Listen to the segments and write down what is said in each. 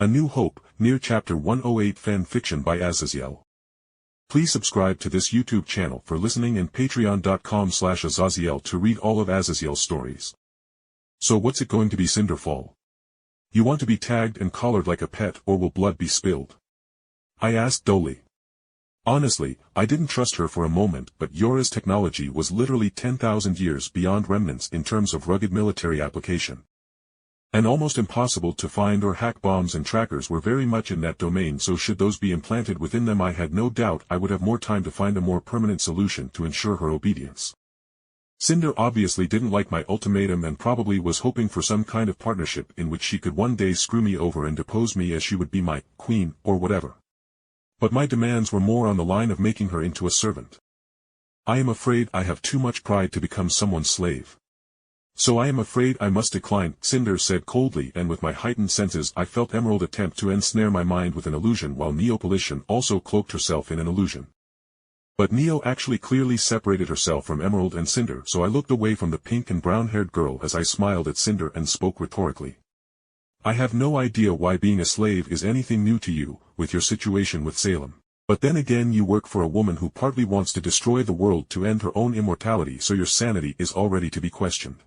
A New Hope, Nier Chapter 108 Fan Fiction by Azazyel. Please subscribe to this YouTube channel for listening and patreon.com/Azazyel to read all of Azazyel's stories. So what's it going to be, Cinder Fall? You want to be tagged and collared like a pet, or will blood be spilled? I asked dully. Honestly, I didn't trust her for a moment, but YoRHa's technology was literally 10,000 years beyond Remnant's in terms of rugged military application. And almost impossible to find or hack. Bombs and trackers were very much in that domain, so should those be implanted within them, I had no doubt I would have more time to find a more permanent solution to ensure her obedience. Cinder obviously didn't like my ultimatum and probably was hoping for some kind of partnership in which she could one day screw me over and depose me, as she would be my queen, or whatever. But my demands were more on the line of making her into a servant. I am afraid I have too much pride to become someone's slave. So I am afraid I must decline, Cinder said coldly, and with my heightened senses I felt Emerald attempt to ensnare my mind with an illusion, while Neopolition also cloaked herself in an illusion. But Neo actually clearly separated herself from Emerald and Cinder, so I looked away from the pink and brown-haired girl as I smiled at Cinder and spoke rhetorically. I have no idea why being a slave is anything new to you, with your situation with Salem. But then again, you work for a woman who partly wants to destroy the world to end her own immortality, so your sanity is already to be questioned.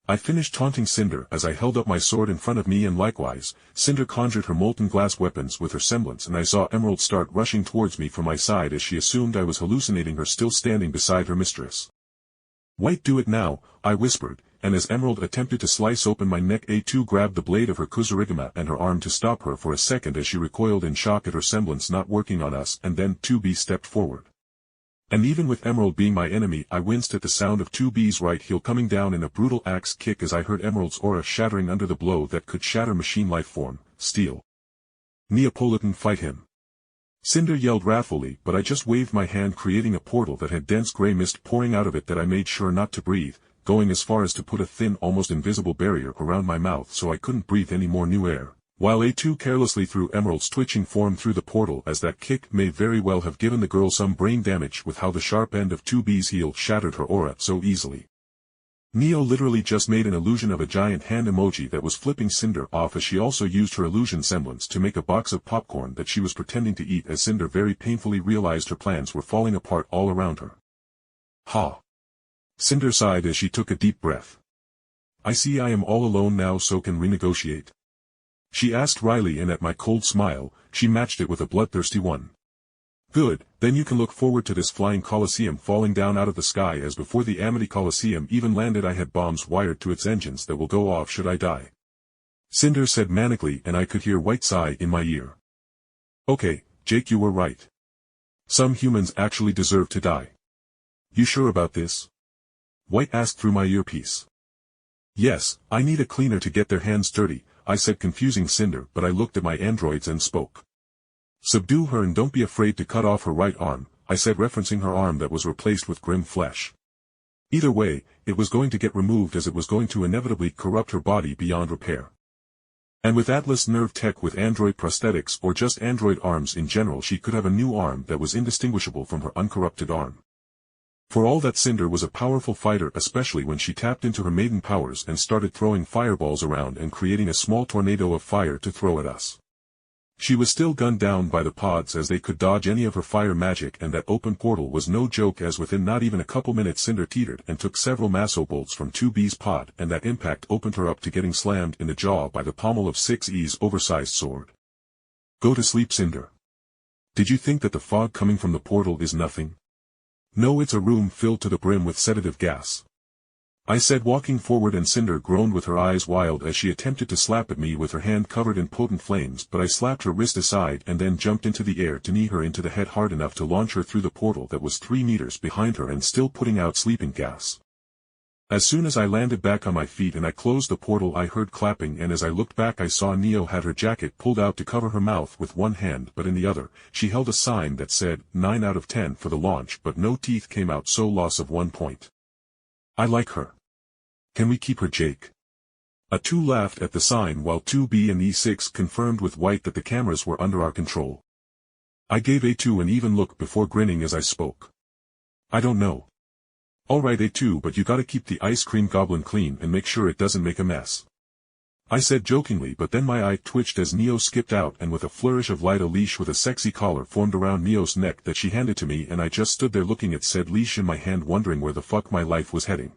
I finished taunting Cinder as I held up my sword in front of me, and likewise, Cinder conjured her molten glass weapons with her semblance, and I saw Emerald start rushing towards me from my side as she assumed I was hallucinating her still standing beside her mistress. "White, do it now," I whispered, and as Emerald attempted to slice open my neck, A2 grabbed the blade of her Kuzurigama and her arm to stop her for a second as she recoiled in shock at her semblance not working on us, and then 2B stepped forward. And even with Emerald being my enemy, I winced at the sound of 2B's right heel coming down in a brutal axe kick as I heard Emerald's aura shattering under the blow that could shatter machine life form, steel. "Neapolitan, fight him!" Cinder yelled wrathfully, but I just waved my hand, creating a portal that had dense gray mist pouring out of it that I made sure not to breathe, going as far as to put a thin, almost invisible barrier around my mouth so I couldn't breathe any more new air, while A2 carelessly threw Emerald's twitching form through the portal, as that kick may very well have given the girl some brain damage with how the sharp end of 2B's heel shattered her aura so easily. Neo literally just made an illusion of a giant hand emoji that was flipping Cinder off, as she also used her illusion semblance to make a box of popcorn that she was pretending to eat, as Cinder very painfully realized her plans were falling apart all around her. "Ha!" Cinder sighed as she took a deep breath. "I see I am all alone now, so can renegotiate?" She asked wryly, and at my cold smile, she matched it with a bloodthirsty one. "Good, then you can look forward to this flying Colosseum falling down out of the sky, as before the Amity Colosseum even landed I had bombs wired to its engines that will go off should I die," Cinder said manically, and I could hear White sigh in my ear. "Okay, Jake, you were right. Some humans actually deserve to die." "You sure about this?" White asked through my earpiece. "Yes, I need a cleaner to get their hands dirty," I said, confusing Cinder, but I looked at my androids and spoke. "Subdue her and don't be afraid to cut off her right arm," I said, referencing her arm that was replaced with grim flesh. Either way, it was going to get removed, as it was going to inevitably corrupt her body beyond repair. And with Atlas nerve tech with android prosthetics, or just android arms in general, she could have a new arm that was indistinguishable from her uncorrupted arm. For all that, Cinder was a powerful fighter, especially when she tapped into her maiden powers and started throwing fireballs around and creating a small tornado of fire to throw at us. She was still gunned down by the pods, as they could dodge any of her fire magic, and that open portal was no joke, as within not even a couple minutes Cinder teetered and took several masso bolts from 2B's pod, and that impact opened her up to getting slammed in the jaw by the pommel of 6E's oversized sword. "Go to sleep, Cinder. Did you think that the fog coming from the portal is nothing? No, it's a room filled to the brim with sedative gas," I said, walking forward, and Cinder groaned with her eyes wild as she attempted to slap at me with her hand covered in potent flames, but I slapped her wrist aside and then jumped into the air to knee her into the head hard enough to launch her through the portal that was 3 meters behind her and still putting out sleeping gas. As soon as I landed back on my feet and I closed the portal, I heard clapping, and as I looked back I saw Neo had her jacket pulled out to cover her mouth with one hand, but in the other, she held a sign that said 9 out of 10 for the launch, but no teeth came out, so loss of 1 point. "I like her. Can we keep her, Jake?" A2 laughed at the sign, while 2B and E6 confirmed with White that the cameras were under our control. I gave A2 an even look before grinning as I spoke. "I don't know. Alright A2, but you gotta keep the ice cream goblin clean and make sure it doesn't make a mess." I said jokingly, but then my eye twitched as Neo skipped out, and with a flourish of light a leash with a sexy collar formed around Neo's neck that she handed to me, and I just stood there looking at said leash in my hand wondering where the fuck my life was heading.